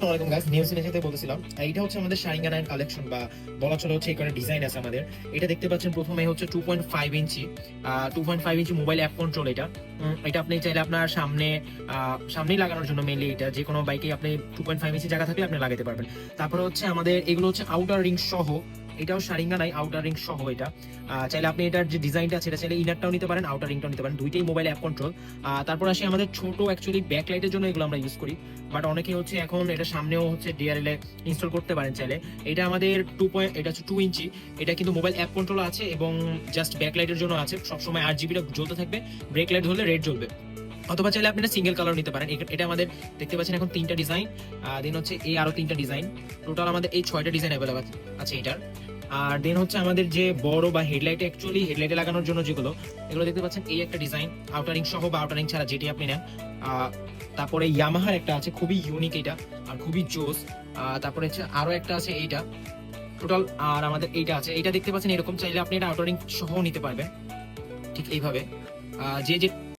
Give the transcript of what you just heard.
আসসালামু আলাইকুম guys, news এর সাথে বলতেছিলাম এইটা হচ্ছে আমাদের শারিঙ্গান কালেকশন বা বলা চলে হচ্ছে এখানে ডিজাইন আছে আমাদের। এটা দেখতে পাচ্ছেন প্রথমে হচ্ছে 2.5 ইঞ্চি 2.5 ইঞ্চি মোবাইল অ্যাপ কন্ট্রোল। এটা আপনি চাইলে আপনার সামনেই লাগানোর জন্য মেইনলি এটা যে কোনো বাইকে আপনি 2.5 ইঞ্চি জায়গা থাকলে আপনি লাগাতে পারবেন। তারপরে হচ্ছে আমাদের এগুলো হচ্ছে আউটার রিং সহ, এটাও শারিঙ্গা নাই, আউটার রিং সহ এটা। চাইলে আপনি এটার যে ডিজাইনটা আছে এটা চাইলে ইনারটাও নিতে পারেন, আউটার রিংটাও নিতে পারেন, দুইটাই মোবাইল অ্যাপ কন্ট্রোল। তারপর আসি আমাদের ছোট অ্যাকচুয়ালি ব্যাকলাইটের জন্য এগুলো আমরা ইউজ করি, বাট অনেকে হচ্ছে এখন এটা সামনেও হচ্ছে ডিআরএল এ ইনস্টল করতে পারেন চাইলে। এটা আমাদের এটা হচ্ছে 2 ইঞ্চি, এটা কিন্তু মোবাইল অ্যাপ কন্ট্রোল আছে এবং জাস্ট ব্যাকলাইটের জন্য আছে, সবসময় 8 জিবিটা জ্বলতে থাকবে, ব্রেক লাইট হলে রেড জ্বলবে। অথবা চাইলে আপনি সিঙ্গেল কালার নিতে পারেন। এটা আমাদের দেখতে পাচ্ছেন এখন 3টা ডিজাইন, দেন হচ্ছে এই আরো 3টা ডিজাইন, টোটাল আমাদের এই 6টা ডিজাইন অ্যাভেলেবল আছে এটার। আর দেন হচ্ছে আমাদের যে বড় বা হেডলাইটে অ্যাকচুয়ালি হেডলাইটে লাগানোর জন্য যেগুলো, এগুলো দেখতে পাচ্ছেন এই একটা ডিজাইন, আউটারিং সহ বা আউটারিং ছাড়া যেটি আপনি নেন। তারপরে ইয়ামাহার একটা আছে খুবই ইউনিক এটা আর খুবই জোস। তারপরে হচ্ছে আরো একটা আছে এইটা টোটাল। আর আমাদের এইটা আছে, এইটা দেখতে পাচ্ছেন এরকম, চাইলে আপনি এটা আউটারিং সহ নিতে পারবেন ঠিক এইভাবে। যে যে